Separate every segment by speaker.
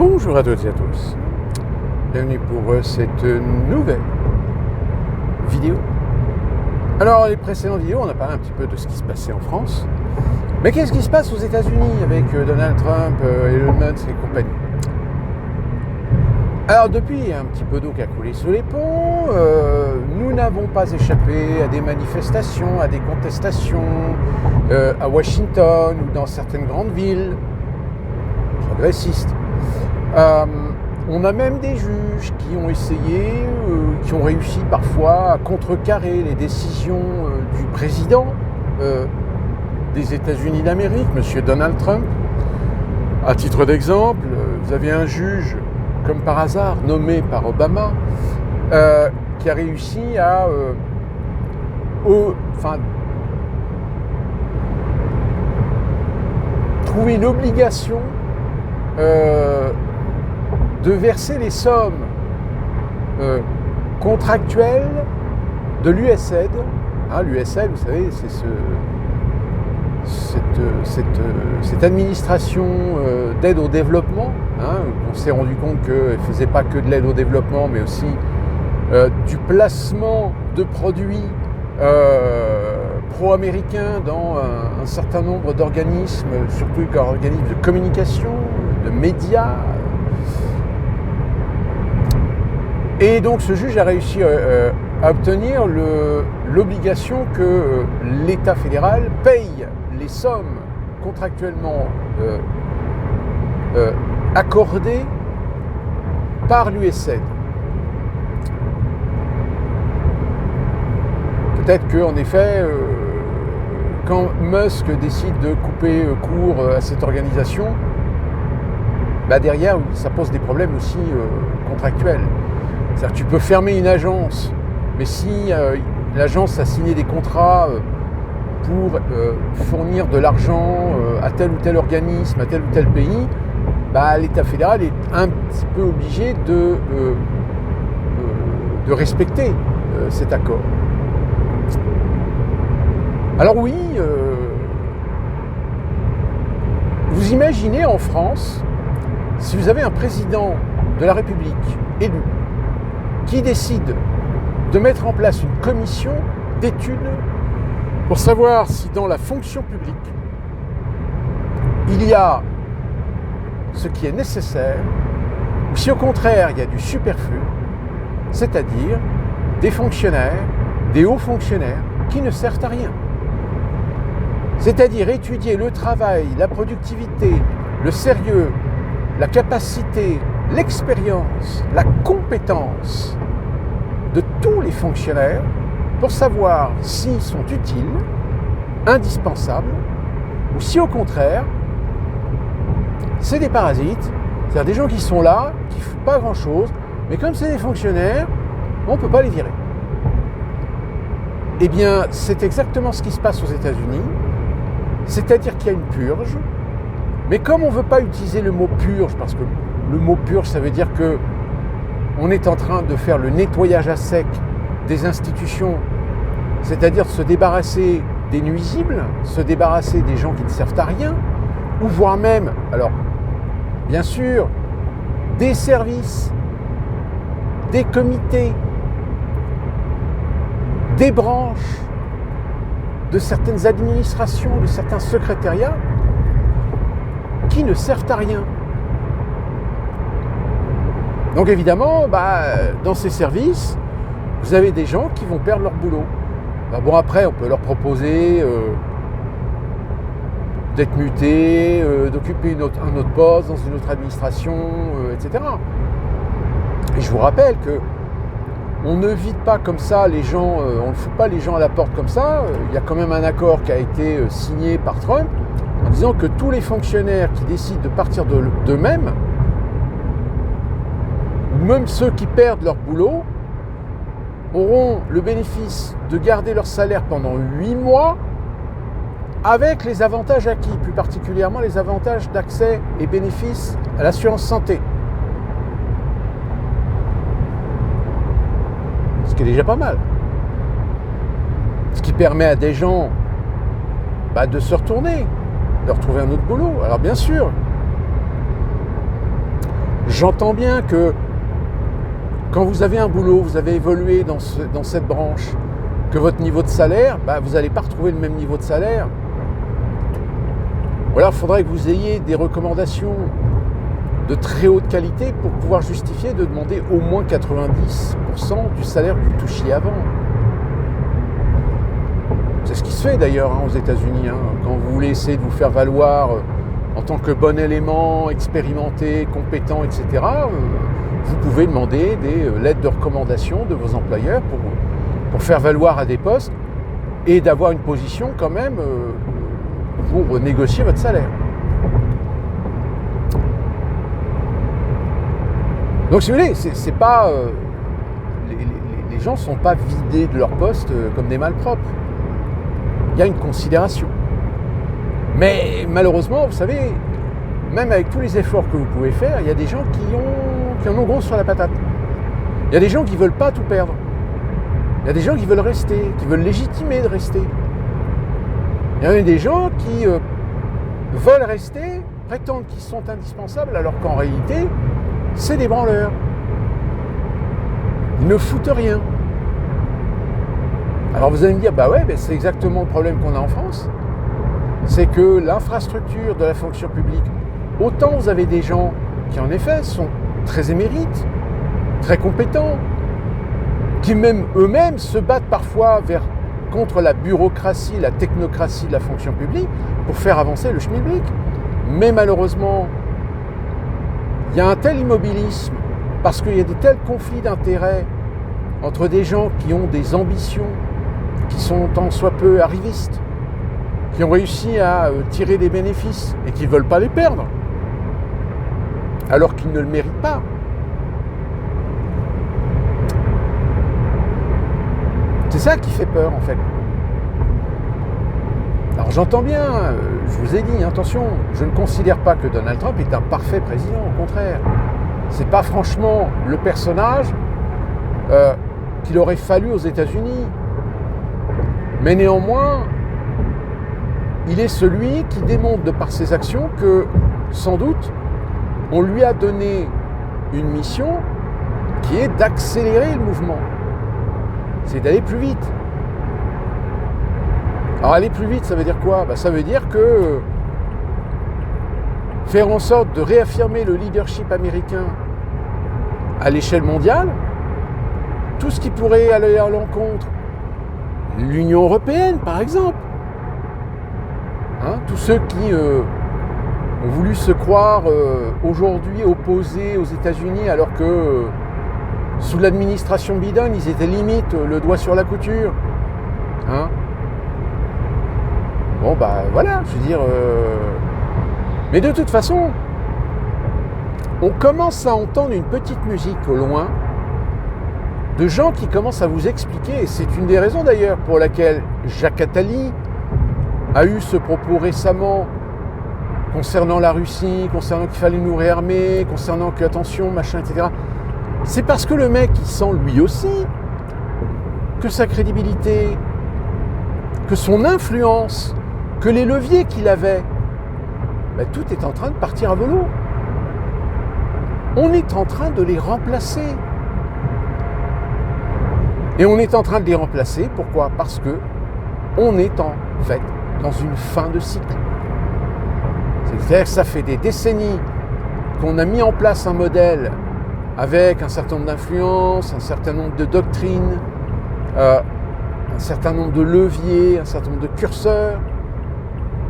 Speaker 1: Bonjour à toutes et à tous, bienvenue pour cette nouvelle vidéo. Alors les précédentes vidéos, on a parlé un petit peu de ce qui se passait en France, mais qu'est-ce qui se passe aux États-Unis avec Donald Trump, Elon Musk et compagnie? Alors depuis, il y a un petit peu d'eau qui a coulé sous les ponts, nous n'avons pas échappé à des manifestations, à des contestations à Washington ou dans certaines grandes villes progressistes. On a même des juges qui ont essayé, qui ont réussi parfois à contrecarrer les décisions du président des États-Unis d'Amérique, M. Donald Trump. À titre d'exemple, vous avez un juge, comme par hasard, nommé par Obama, qui a réussi à trouver l'obligation de verser les sommes contractuelles de l'USAID. L'USAID, vous savez, c'est cette administration d'aide au développement. On s'est rendu compte qu'elle ne faisait pas que de l'aide au développement, mais aussi du placement de produits pro-américains dans un certain nombre d'organismes, surtout d'organismes de communication, de médias. Et donc ce juge a réussi à obtenir l'obligation que l'État fédéral paye les sommes contractuellement accordées par l'USAID. Peut-être qu'en effet, quand Musk décide de couper court à cette organisation, derrière, ça pose des problèmes aussi contractuels. C'est-à-dire que tu peux fermer une agence, mais si l'agence a signé des contrats pour fournir de l'argent à tel ou tel organisme, à tel ou tel pays, l'État fédéral est un petit peu obligé de respecter cet accord. Alors oui, vous imaginez en France, si vous avez un président de la République élu qui décide de mettre en place une commission d'études pour savoir si dans la fonction publique, il y a ce qui est nécessaire ou si au contraire il y a du superflu, c'est-à-dire des fonctionnaires, des hauts fonctionnaires qui ne servent à rien. C'est-à-dire étudier le travail, la productivité, le sérieux, la capacité, l'expérience, la compétence de tous les fonctionnaires pour savoir s'ils sont utiles, indispensables, ou si au contraire, c'est des parasites, c'est-à-dire des gens qui sont là, qui ne font pas grand-chose, mais comme c'est des fonctionnaires, on ne peut pas les virer. Eh bien, c'est exactement ce qui se passe aux États-Unis, c'est-à-dire qu'il y a une purge, mais comme on ne veut pas utiliser le mot purge, parce que le mot purge, ça veut dire que on est en train de faire le nettoyage à sec des institutions, c'est-à-dire de se débarrasser des nuisibles, se débarrasser des gens qui ne servent à rien, ou voire même, alors, bien sûr, des services, des comités, des branches, de certaines administrations, de certains secrétariats, qui ne servent à rien. Donc évidemment, dans ces services, vous avez des gens qui vont perdre leur boulot. Après, on peut leur proposer d'être mutés, d'occuper un autre poste dans une autre administration, etc. Et je vous rappelle que on ne vide pas comme ça les gens, on ne fout pas les gens à la porte comme ça. Il y a quand même un accord qui a été signé par Trump en disant que tous les fonctionnaires qui décident de partir d'eux-mêmes, même ceux qui perdent leur boulot, auront le bénéfice de garder leur salaire pendant 8 mois avec les avantages acquis, plus particulièrement les avantages d'accès et bénéfices à l'assurance santé. Ce qui est déjà pas mal. Ce qui permet à des gens de se retourner, de retrouver un autre boulot. Alors bien sûr, J'entends bien que quand vous avez un boulot, vous avez évolué dans cette branche, que votre niveau de salaire, vous n'allez pas retrouver le même niveau de salaire. Ou alors il faudrait que vous ayez des recommandations de très haute qualité pour pouvoir justifier de demander au moins 90% du salaire que vous touchiez avant. C'est ce qui se fait d'ailleurs aux États-Unis. Quand vous voulez essayer de vous faire valoir en tant que bon élément, expérimenté, compétent, etc., vous pouvez demander des lettres de recommandation de vos employeurs pour faire valoir à des postes et d'avoir une position quand même pour négocier votre salaire. Donc si vous voulez, c'est pas, les gens ne sont pas vidés de leur poste comme des malpropres. Il y a une considération. Mais malheureusement, vous savez, même avec tous les efforts que vous pouvez faire, il y a des gens qui en ont gros sur la patate. Il y a des gens qui ne veulent pas tout perdre. Il y a des gens qui veulent rester, qui veulent légitimer de rester. Il y a des gens qui veulent rester, prétendent qu'ils sont indispensables, alors qu'en réalité, c'est des branleurs. Ils ne foutent rien. Alors vous allez me dire, c'est exactement le problème qu'on a en France. C'est que l'infrastructure de la fonction publique, autant vous avez des gens qui en effet sont très émérites, très compétents, qui même eux-mêmes se battent parfois contre la bureaucratie, la technocratie de la fonction publique pour faire avancer le schmilblick. Mais malheureusement, il y a un tel immobilisme parce qu'il y a des tels conflits d'intérêts entre des gens qui ont des ambitions, qui sont tant soit peu arrivistes, qui ont réussi à tirer des bénéfices et qui ne veulent pas les perdre, alors qu'ils ne le méritent pas. C'est ça qui fait peur en fait. Alors j'entends bien, je vous ai dit, attention, je ne considère pas que Donald Trump est un parfait président, au contraire. C'est pas franchement le personnage qu'il aurait fallu aux États-Unis. Mais néanmoins, il est celui qui démontre de par ses actions que, sans doute, on lui a donné une mission qui est d'accélérer le mouvement. C'est d'aller plus vite. Alors aller plus vite, ça veut dire quoi ? Ça veut dire que faire en sorte de réaffirmer le leadership américain à l'échelle mondiale, tout ce qui pourrait aller à l'encontre, l'Union européenne par exemple, tous ceux qui ont voulu se croire aujourd'hui opposés aux États-Unis alors que sous l'administration Biden, ils étaient limite le doigt sur la couture. Voilà, je veux dire... Mais de toute façon, on commence à entendre une petite musique au loin de gens qui commencent à vous expliquer, et c'est une des raisons d'ailleurs pour laquelle Jacques Attali a eu ce propos récemment concernant la Russie, concernant qu'il fallait nous réarmer, concernant que, attention, machin, etc. C'est parce que le mec, il sent lui aussi que sa crédibilité, que son influence, que les leviers qu'il avait, tout est en train de partir à volo. On est en train de les remplacer. Et on est en train de les remplacer, pourquoi ? Parce que on est en fait dans une fin de cycle. C'est-à-dire que ça fait des décennies qu'on a mis en place un modèle avec un certain nombre d'influences, un certain nombre de doctrines, un certain nombre de leviers, un certain nombre de curseurs,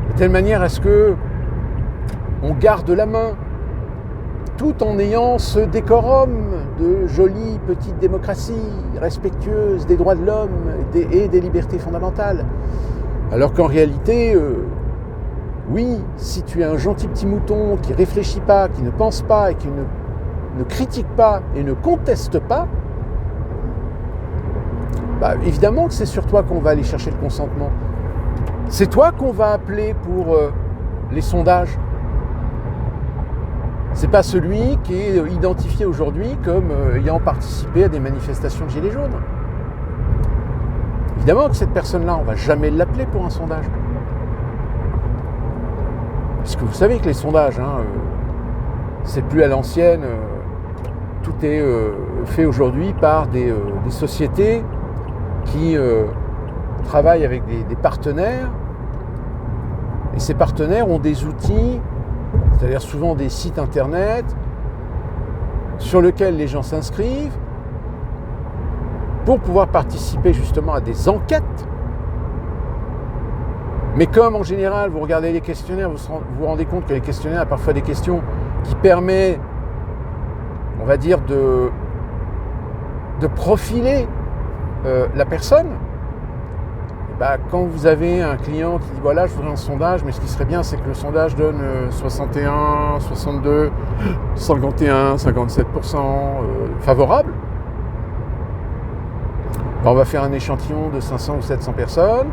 Speaker 1: de telle manière à ce que on garde la main, tout en ayant ce décorum de jolie petite démocratie respectueuse des droits de l'homme et des libertés fondamentales. Alors qu'en réalité, oui, si tu es un gentil petit mouton qui ne réfléchit pas, qui ne pense pas et qui ne critique pas et ne conteste pas, évidemment que c'est sur toi qu'on va aller chercher le consentement. C'est toi qu'on va appeler pour les sondages. C'est pas celui qui est identifié aujourd'hui comme ayant participé à des manifestations de Gilets jaunes. Évidemment que cette personne-là, on ne va jamais l'appeler pour un sondage. Parce que vous savez que les sondages, c'est plus à l'ancienne. Tout est fait aujourd'hui par des sociétés qui travaillent avec des partenaires. Et ces partenaires ont des outils, c'est-à-dire souvent des sites internet, sur lesquels les gens s'inscrivent pour pouvoir participer justement à des enquêtes. Mais comme en général, vous regardez les questionnaires, vous vous rendez compte que les questionnaires ont parfois des questions qui permettent, on va dire, de profiler la personne. Quand vous avez un client qui dit voilà, je voudrais un sondage, mais ce qui serait bien, c'est que le sondage donne 61, 62, 51, 57% favorable. On va faire un échantillon de 500 ou 700 personnes.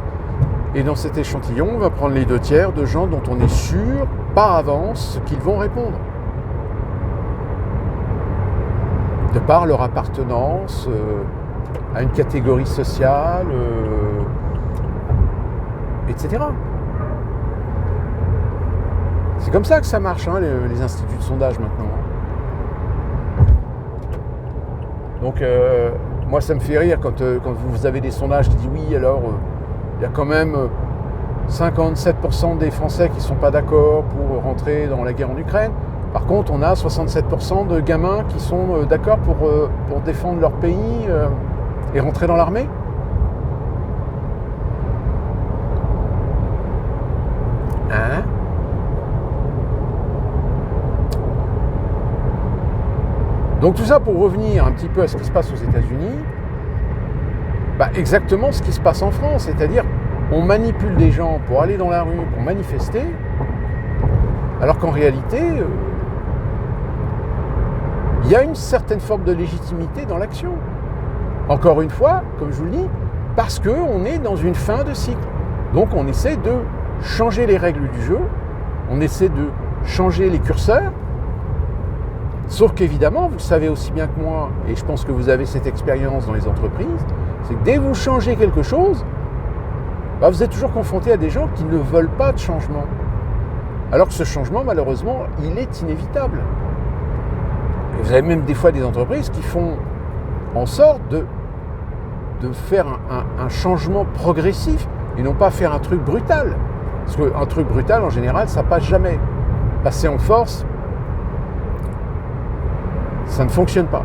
Speaker 1: Et dans cet échantillon, on va prendre les 2/3 de gens dont on est sûr par avance qu'ils vont répondre. De par leur appartenance à une catégorie sociale, etc. C'est comme ça que ça marche, les instituts de sondage maintenant. Donc, moi, ça me fait rire quand vous avez des sondages qui disent oui, alors il y a quand même 57% des Français qui ne sont pas d'accord pour rentrer dans la guerre en Ukraine. Par contre, on a 67% de gamins qui sont d'accord pour défendre leur pays et rentrer dans l'armée. Hein ? Donc tout ça pour revenir un petit peu à ce qui se passe aux États-Unis, exactement ce qui se passe en France, c'est-à-dire on manipule des gens pour aller dans la rue, pour manifester, alors qu'en réalité, il y a une certaine forme de légitimité dans l'action. Encore une fois, comme je vous le dis, parce qu'on est dans une fin de cycle. Donc on essaie de changer les règles du jeu, on essaie de changer les curseurs, sauf qu'évidemment, vous savez aussi bien que moi, et je pense que vous avez cette expérience dans les entreprises, c'est que dès que vous changez quelque chose, vous êtes toujours confronté à des gens qui ne veulent pas de changement. Alors que ce changement, malheureusement, il est inévitable. Et vous avez même des fois des entreprises qui font en sorte de faire un changement progressif et non pas faire un truc brutal. Parce qu'un truc brutal, en général, ça passe jamais. Passer en force, ça ne fonctionne pas.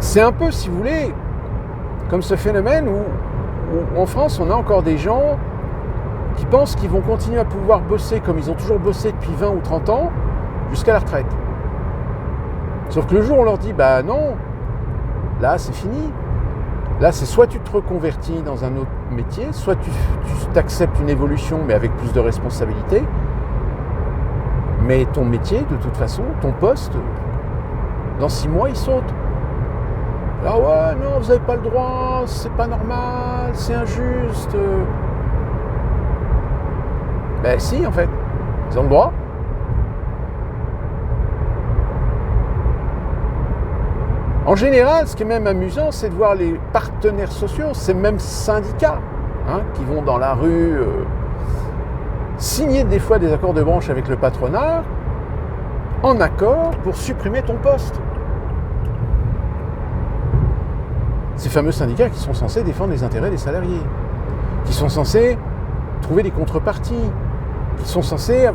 Speaker 1: C'est un peu, si vous voulez, comme ce phénomène où en France, on a encore des gens qui pensent qu'ils vont continuer à pouvoir bosser comme ils ont toujours bossé depuis 20 ou 30 ans jusqu'à la retraite. Sauf que le jour où on leur dit, non, là c'est fini. Là, c'est soit tu te reconvertis dans un autre métier, soit tu t'acceptes une évolution, mais avec plus de responsabilité. Mais ton métier, de toute façon, ton poste, dans 6 mois, il saute. Ah ouais, non, vous n'avez pas le droit, c'est pas normal, c'est injuste. Si, en fait, ils ont le droit. En général, ce qui est même amusant, c'est de voir les partenaires sociaux, ces mêmes syndicats, qui vont dans la rue signer des fois des accords de branche avec le patronat, en accord pour supprimer ton poste. Ces fameux syndicats qui sont censés défendre les intérêts des salariés, qui sont censés trouver des contreparties, qui sont censés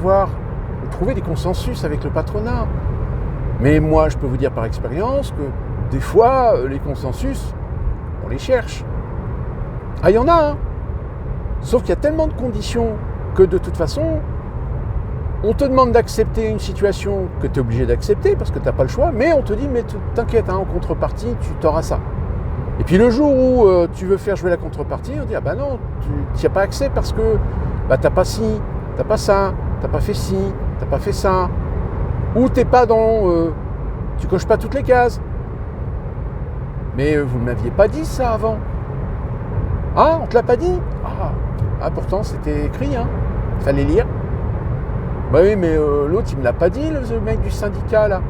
Speaker 1: trouver des consensus avec le patronat. Mais moi, je peux vous dire par expérience que des fois, les consensus, on les cherche. Ah, il y en a, Sauf qu'il y a tellement de conditions que de toute façon, on te demande d'accepter une situation que tu es obligé d'accepter parce que tu n'as pas le choix, mais on te dit, mais t'inquiète, en contrepartie, tu t'auras ça. Et puis le jour où tu veux faire jouer la contrepartie, on dit, ah bah non, tu n'y as pas accès parce que t'as pas ci, t'as pas ça, t'as pas fait ci, t'as pas fait ça. Ou t'es pas dans... tu coches pas toutes les cases. Mais vous ne m'aviez pas dit ça avant. Ah, on te l'a pas dit ? Ah, pourtant c'était écrit, fallait lire. Bah oui, mais l'autre il me l'a pas dit, le mec du syndicat là.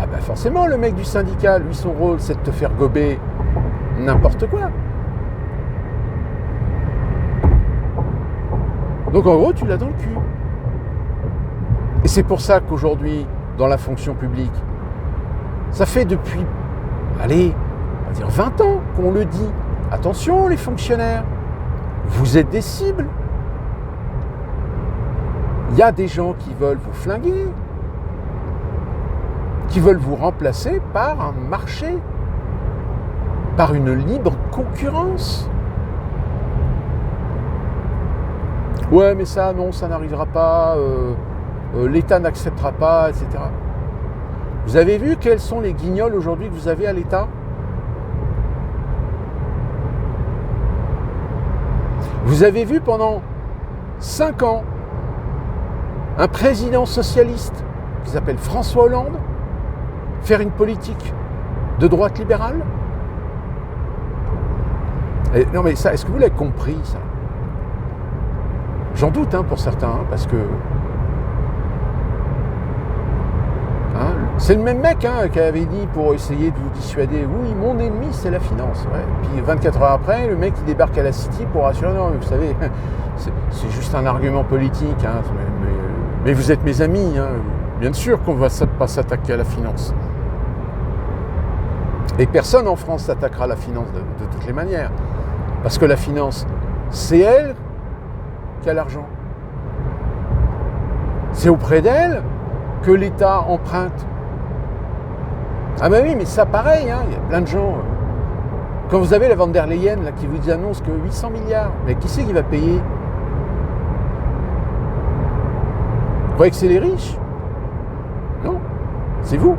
Speaker 1: Ah bah forcément, le mec du syndicat, lui son rôle c'est de te faire gober n'importe quoi. Donc en gros, tu l'as dans le cul. Et c'est pour ça qu'aujourd'hui, dans la fonction publique, ça fait depuis, allez, on va dire 20 ans qu'on le dit. Attention les fonctionnaires, vous êtes des cibles. Il y a des gens qui veulent vous flinguer, qui veulent vous remplacer par un marché, par une libre concurrence. Ouais, mais ça, non, ça n'arrivera pas, l'État n'acceptera pas, etc. Vous avez vu quels sont les guignols aujourd'hui que vous avez à l'État ? Vous avez vu pendant 5 ans un président socialiste qui s'appelle François Hollande faire une politique de droite libérale ? Et, non mais ça, est-ce que vous l'avez compris ça ? J'en doute pour certains, parce que c'est le même mec qui avait dit pour essayer de vous dissuader, oui, mon ennemi c'est la finance. Ouais. Puis 24 heures après, le mec il débarque à la City pour assurer, non mais vous savez, c'est juste un argument politique, mais vous êtes mes amis, bien sûr qu'on ne va pas s'attaquer à la finance. Et personne en France s'attaquera à la finance de toutes les manières, parce que la finance, c'est elle qui a l'argent. C'est auprès d'elle que l'État emprunte. Ah ben oui, mais ça pareil, il y a plein de gens. Quand vous avez la von der Leyen là, qui vous annonce que 800 milliards, mais qui c'est qui va payer ? Vous croyez que c'est les riches ? Non, c'est vous.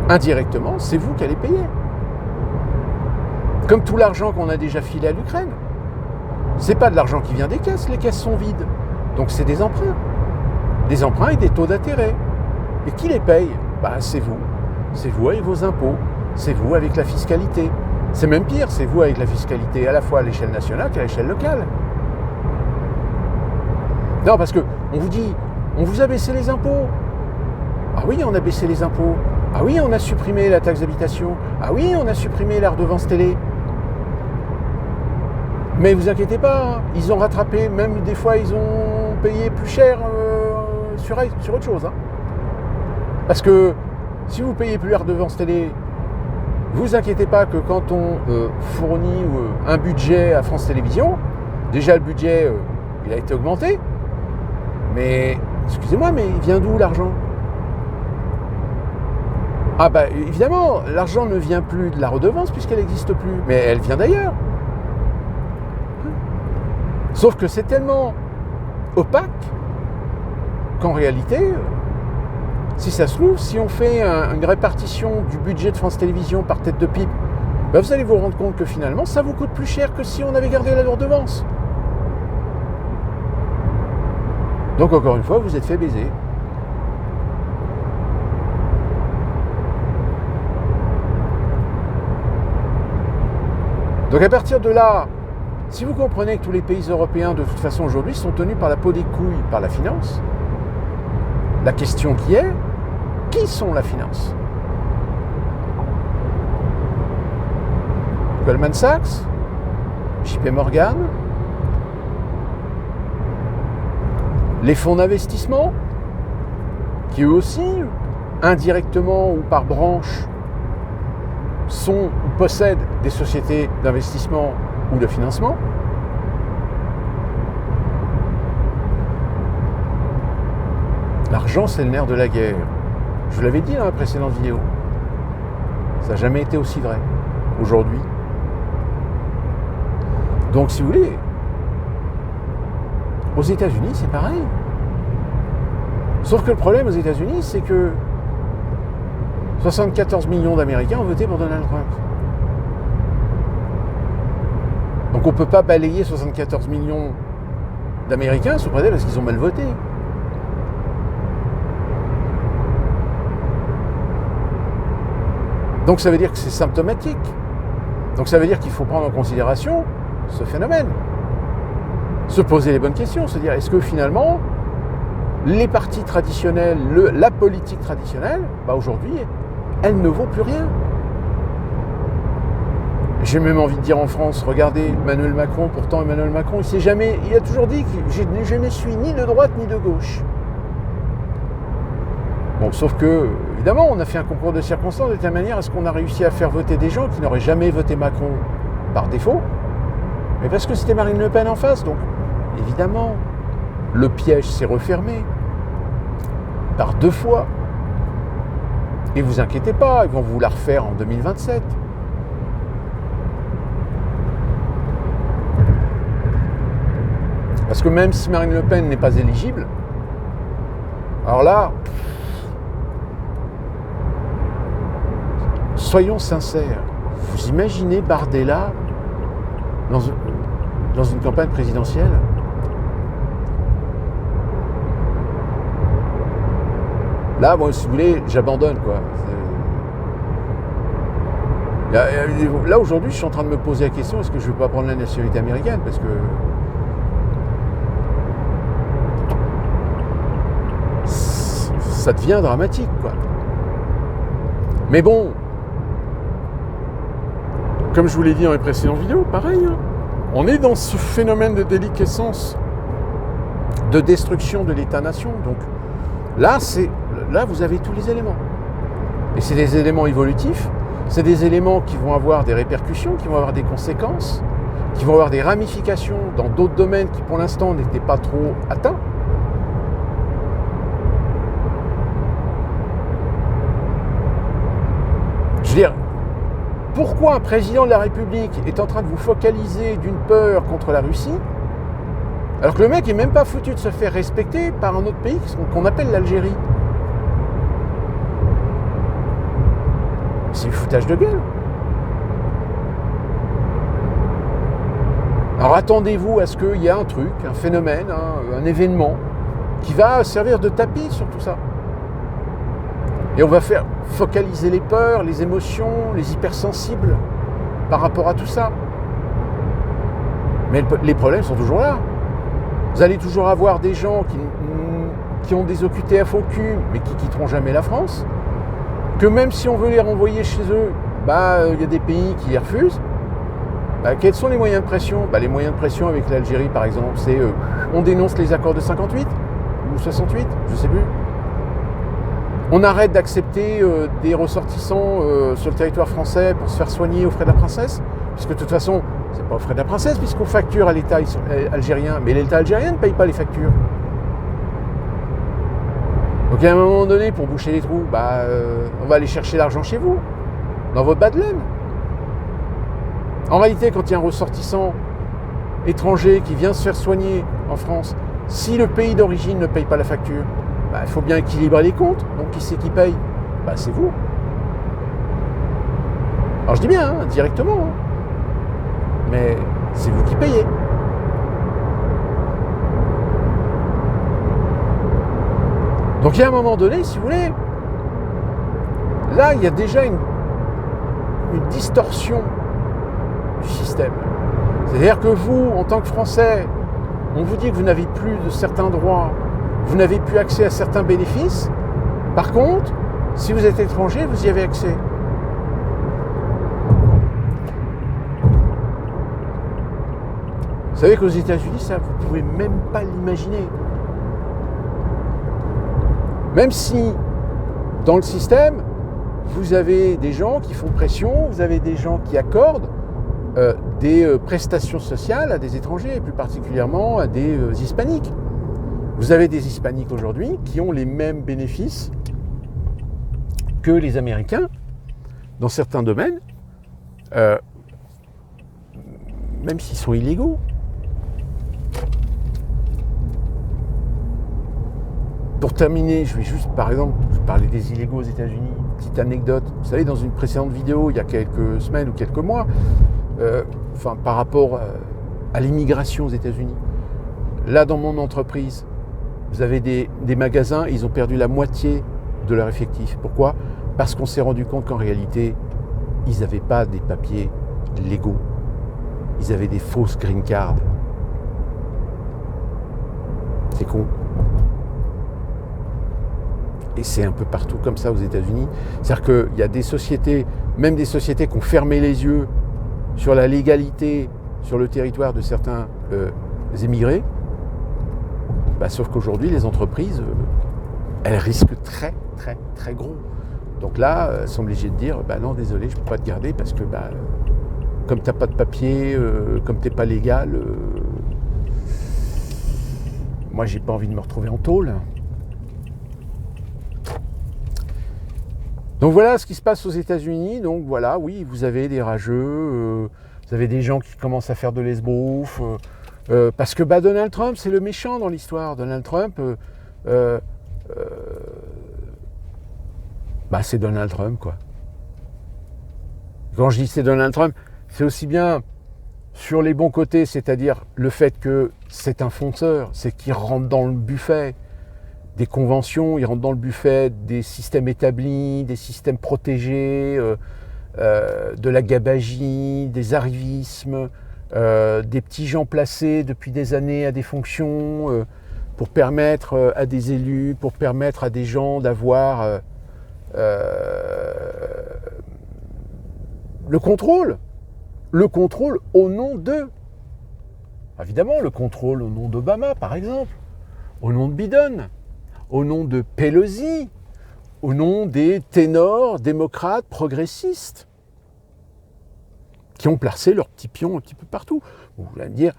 Speaker 1: Indirectement, c'est vous qui allez payer. Comme tout l'argent qu'on a déjà filé à l'Ukraine. C'est pas de l'argent qui vient des caisses, les caisses sont vides. Donc c'est des emprunts. Des emprunts et des taux d'intérêt. Et qui les paye ? C'est vous. C'est vous avec vos impôts. C'est vous avec la fiscalité. C'est même pire, c'est vous avec la fiscalité à la fois à l'échelle nationale qu'à l'échelle locale. Non, parce que on vous dit, on vous a baissé les impôts. Ah oui, on a baissé les impôts. Ah oui, on a supprimé la taxe d'habitation. Ah oui, on a supprimé la redevance télé. Mais vous inquiétez pas, ils ont rattrapé, même des fois ils ont payé plus cher sur autre chose. Parce que si vous payez plus la redevance télé, vous inquiétez pas que quand on fournit un budget à France Télévisions, déjà le budget il a été augmenté, mais excusez-moi, mais il vient d'où l'argent ? Ah évidemment, l'argent ne vient plus de la redevance puisqu'elle n'existe plus, mais elle vient d'ailleurs. Sauf que c'est tellement opaque qu'en réalité, si ça se trouve, si on fait une répartition du budget de France Télévisions par tête de pipe, vous allez vous rendre compte que finalement, ça vous coûte plus cher que si on avait gardé la redevance. Donc encore une fois, vous êtes fait baiser. Donc à partir de là, si vous comprenez que tous les pays européens, de toute façon aujourd'hui, sont tenus par la peau des couilles par la finance, la question qui est, qui sont la finance ? Goldman Sachs ? JP Morgan ? Les fonds d'investissement, qui eux aussi, indirectement ou par branche, sont ou possèdent des sociétés d'investissement ou de financement. L'argent, c'est le nerf de la guerre. Je vous l'avais dit dans la précédente vidéo. Ça n'a jamais été aussi vrai. Aujourd'hui. Donc, si vous voulez, aux États-Unis, c'est pareil. Sauf que le problème aux États-Unis, c'est que 74 millions d'Américains ont voté pour Donald Trump. Donc on ne peut pas balayer 74 millions d'Américains sous prétexte parce qu'ils ont mal voté. Donc ça veut dire que c'est symptomatique. Donc ça veut dire qu'il faut prendre en considération ce phénomène. Se poser les bonnes questions, se dire est-ce que finalement les partis traditionnels, la politique traditionnelle, aujourd'hui, elle ne vaut plus rien. J'ai même envie de dire en France, regardez Emmanuel Macron, pourtant Emmanuel Macron, il a toujours dit que je ne suis ni de droite ni de gauche. Bon, sauf que, évidemment, on a fait un concours de circonstances de telle manière à ce qu'on a réussi à faire voter des gens qui n'auraient jamais voté Macron par défaut, mais parce que c'était Marine Le Pen en face. Donc, évidemment, le piège s'est refermé par 2 fois. Et vous inquiétez pas, ils vont vous la refaire en 2027. Parce que même si Marine Le Pen n'est pas éligible, alors là, soyons sincères, vous imaginez Bardella dans une campagne présidentielle? Là, moi, si vous voulez, j'abandonne, quoi. Là, aujourd'hui, je suis en train de me poser la question, est-ce que je ne vais pas prendre la nationalité américaine? Parce que ça devient dramatique, quoi. Mais bon, comme je vous l'ai dit dans les précédentes vidéos, pareil, hein, on est dans ce phénomène de déliquescence, de destruction de l'État-nation. Donc là, vous avez tous les éléments. Et c'est des éléments évolutifs, c'est des éléments qui vont avoir des répercussions, qui vont avoir des conséquences, qui vont avoir des ramifications dans d'autres domaines qui, pour l'instant, n'étaient pas trop atteints. Je veux dire, pourquoi un président de la République est en train de vous focaliser d'une peur contre la Russie, alors que le mec est même pas foutu de se faire respecter par un autre pays qu'on appelle l'Algérie? C'est du foutage de gueule. Alors attendez-vous à ce qu'il y ait un truc, un phénomène, un événement qui va servir de tapis sur tout ça. Et on va faire focaliser les peurs, les émotions, les hypersensibles par rapport à tout ça. Mais les problèmes sont toujours là. Vous allez toujours avoir des gens qui ont des OQTF au cul, mais qui quitteront jamais la France. Que même si on veut les renvoyer chez eux, y a des pays qui les refusent. Quels sont les moyens de pression? Les moyens de pression avec l'Algérie, par exemple, c'est on dénonce les accords de 58 ou 68, je ne sais plus. On arrête d'accepter des ressortissants sur le territoire français pour se faire soigner aux frais de la princesse, puisque de toute façon, c'est pas aux frais de la princesse, puisqu'on facture à l'État algérien, mais l'État algérien ne paye pas les factures. Donc à un moment donné, pour boucher les trous, on va aller chercher l'argent chez vous, dans votre bas de laine. En réalité, quand il y a un ressortissant étranger qui vient se faire soigner en France, si le pays d'origine ne paye pas la facture, il faut bien équilibrer les comptes. Donc qui c'est qui paye? C'est vous. Alors je dis bien, directement. Mais c'est vous qui payez. Donc il y a un moment donné, si vous voulez, là il y a déjà une distorsion du système. C'est-à-dire que vous, en tant que Français, on vous dit que vous n'avez plus de certains droits, vous n'avez plus accès à certains bénéfices. Par contre, si vous êtes étranger, vous y avez accès. Vous savez qu'aux États-Unis, ça, vous ne pouvez même pas l'imaginer. Même si, dans le système, vous avez des gens qui font pression, vous avez des gens qui accordent des prestations sociales à des étrangers, et plus particulièrement à des hispaniques. Vous avez des hispaniques aujourd'hui qui ont les mêmes bénéfices que les Américains dans certains domaines, même s'ils sont illégaux. Pour terminer, je vais juste, par exemple, parler des illégaux aux États-Unis. Petite anecdote. Vous savez, dans une précédente vidéo, il y a quelques semaines ou quelques mois, par rapport à l'immigration aux États-Unis, là, dans mon entreprise, vous avez des magasins, ils ont perdu la moitié de leur effectif. Pourquoi? Parce qu'on s'est rendu compte qu'en réalité, ils n'avaient pas des papiers légaux. Ils avaient des fausses green cards. C'est con. Et c'est un peu partout comme ça aux États-Unis. C'est-à-dire qu'il y a des sociétés, même des sociétés qui ont fermé les yeux sur la légalité sur le territoire de certains émigrés, sauf qu'aujourd'hui, les entreprises, elles risquent très, très, très gros. Donc là, elles sont obligées de dire, non, désolé, je ne peux pas te garder parce que, comme tu n'as pas de papier, comme tu n'es pas légal, moi, j'ai pas envie de me retrouver en tôle. Donc voilà ce qui se passe aux États-Unis. Donc voilà, oui, vous avez des rageux, vous avez des gens qui commencent à faire de l'esbrouf, parce que Donald Trump, c'est le méchant dans l'histoire. Donald Trump, c'est Donald Trump, quoi. Quand je dis c'est Donald Trump, c'est aussi bien sur les bons côtés, c'est-à-dire le fait que c'est un fonceur, c'est qu'il rentre dans le buffet des conventions, il rentre dans le buffet des systèmes établis, des systèmes protégés, de la gabegie, des arrivismes, des petits gens placés depuis des années à des fonctions pour permettre à des élus, pour permettre à des gens d'avoir le contrôle au nom d'eux. Évidemment, le contrôle au nom d'Obama, par exemple, au nom de Biden, au nom de Pelosi, au nom des ténors démocrates progressistes qui ont placé leurs petits pions un petit peu partout. Vous allez me dire,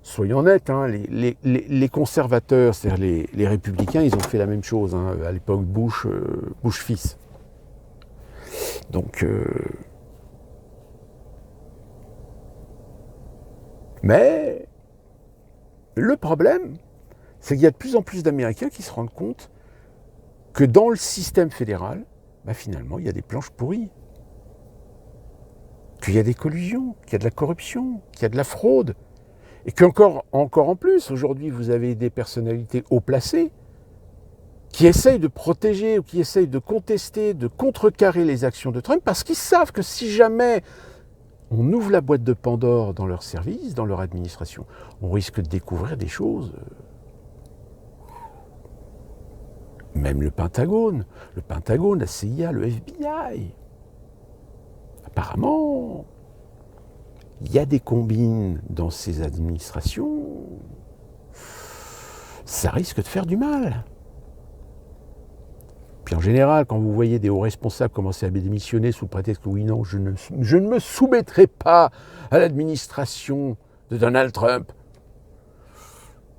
Speaker 1: soyons honnêtes, les conservateurs, c'est-à-dire les républicains, ils ont fait la même chose à l'époque Bush fils. Donc, mais le problème, c'est qu'il y a de plus en plus d'Américains qui se rendent compte que dans le système fédéral, finalement, il y a des planches pourries. Qu'il y a des collusions, qu'il y a de la corruption, qu'il y a de la fraude. Et qu'encore en plus, aujourd'hui, vous avez des personnalités haut placées qui essayent de protéger ou qui essayent de contester, de contrecarrer les actions de Trump parce qu'ils savent que si jamais on ouvre la boîte de Pandore dans leur service, dans leur administration, on risque de découvrir des choses. Même le Pentagone, la CIA, le FBI. Apparemment, il y a des combines dans ces administrations. Ça risque de faire du mal. Puis en général, quand vous voyez des hauts responsables commencer à démissionner sous le prétexte que oui, non, je ne me soumettrai pas à l'administration de Donald Trump,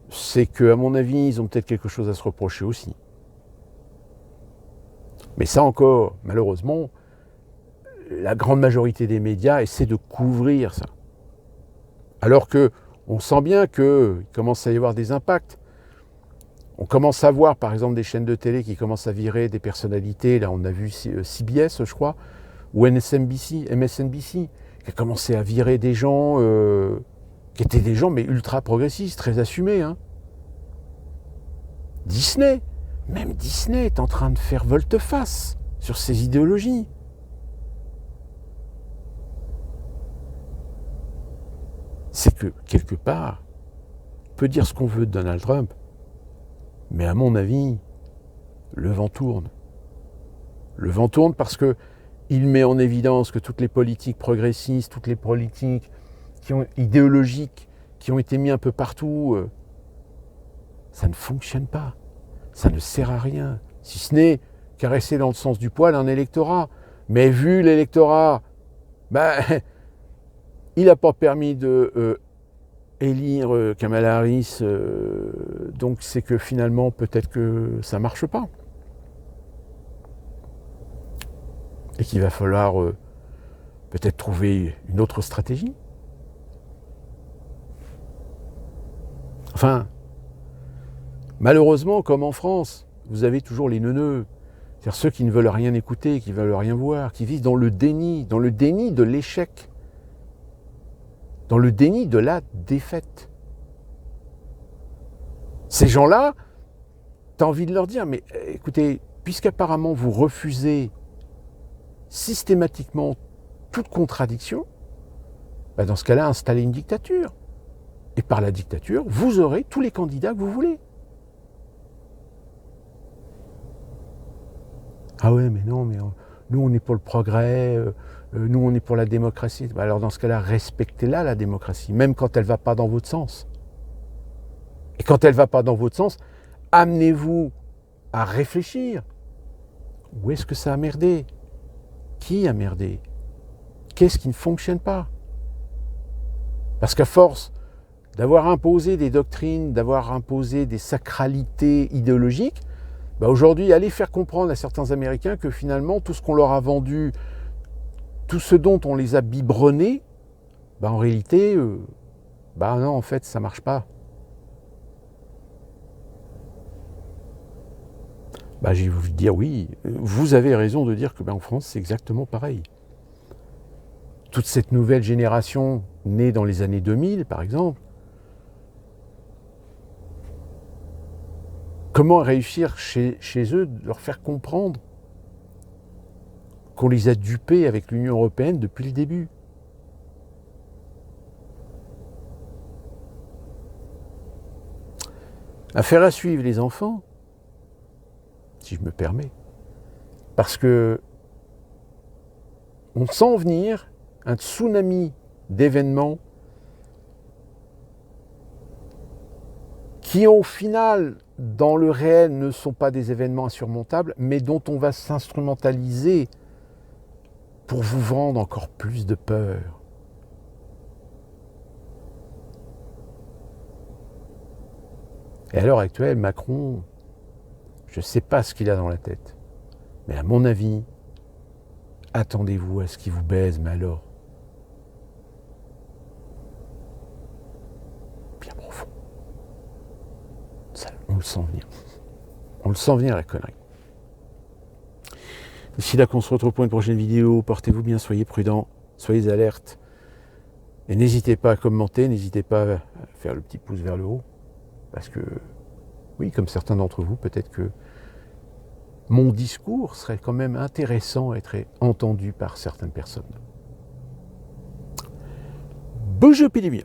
Speaker 1: c'est qu'à mon avis, ils ont peut-être quelque chose à se reprocher aussi. Mais ça encore, malheureusement, la grande majorité des médias essaient de couvrir ça. Alors qu'on sent bien qu'il commence à y avoir des impacts. On commence à voir, par exemple, des chaînes de télé qui commencent à virer des personnalités. Là, on a vu CBS, je crois, ou MSNBC, qui a commencé à virer des gens qui étaient des gens, mais ultra progressistes, très assumés. Disney, même Disney est en train de faire volte-face sur ses idéologies. C'est que, quelque part, on peut dire ce qu'on veut de Donald Trump, mais à mon avis, le vent tourne. Le vent tourne parce qu'il met en évidence que toutes les politiques progressistes, toutes les politiques idéologiques qui ont été mises un peu partout, ça ne fonctionne pas. Ça ne sert à rien. Si ce n'est caresser dans le sens du poil un électorat. Mais vu l'électorat, il n'a pas permis de élire Kamala Harris, donc c'est que finalement peut-être que ça ne marche pas. Et qu'il va falloir peut-être trouver une autre stratégie. Enfin, malheureusement, comme en France, vous avez toujours les neuneux, c'est-à-dire ceux qui ne veulent rien écouter, qui ne veulent rien voir, qui vivent dans le déni de l'échec, dans le déni de la défaite. Ces gens-là, tu as envie de leur dire, mais écoutez, puisqu'apparemment vous refusez systématiquement toute contradiction, dans ce cas-là, installez une dictature. Et par la dictature, vous aurez tous les candidats que vous voulez. Ah ouais, mais non, mais nous, on est pour le progrès, Nous, on est pour la démocratie. Alors dans ce cas-là, respectez-la, la démocratie, même quand elle ne va pas dans votre sens. Et quand elle ne va pas dans votre sens, amenez-vous à réfléchir. Où est-ce que ça a merdé? Qui a merdé? Qu'est-ce qui ne fonctionne pas? Parce qu'à force d'avoir imposé des doctrines, d'avoir imposé des sacralités idéologiques, aujourd'hui, allez faire comprendre à certains Américains que finalement, tout ce qu'on leur a vendu, tout ce dont on les a biberonnés, en réalité, non, en fait, ça ne marche pas. Je vais vous dire oui, vous avez raison de dire que en France, c'est exactement pareil. Toute cette nouvelle génération née dans les années 2000, par exemple, comment réussir chez eux de leur faire comprendre qu'on les a dupés avec l'Union européenne depuis le début? Affaire à suivre, les enfants, si je me permets, parce que on sent venir un tsunami d'événements qui, au final, dans le réel, ne sont pas des événements insurmontables, mais dont on va s'instrumentaliser pour vous vendre encore plus de peur. Et à l'heure actuelle, Macron, je ne sais pas ce qu'il a dans la tête, mais à mon avis, attendez-vous à ce qu'il vous baise, mais alors, bien profond. Ça, on le sent venir. On le sent venir, la connerie. D'ici là qu'on se retrouve pour une prochaine vidéo, portez-vous bien, soyez prudents, soyez alertes. Et n'hésitez pas à commenter, n'hésitez pas à faire le petit pouce vers le haut. Parce que, oui, comme certains d'entre vous, peut-être que mon discours serait quand même intéressant à être entendu par certaines personnes. Bonjour, Pédémia.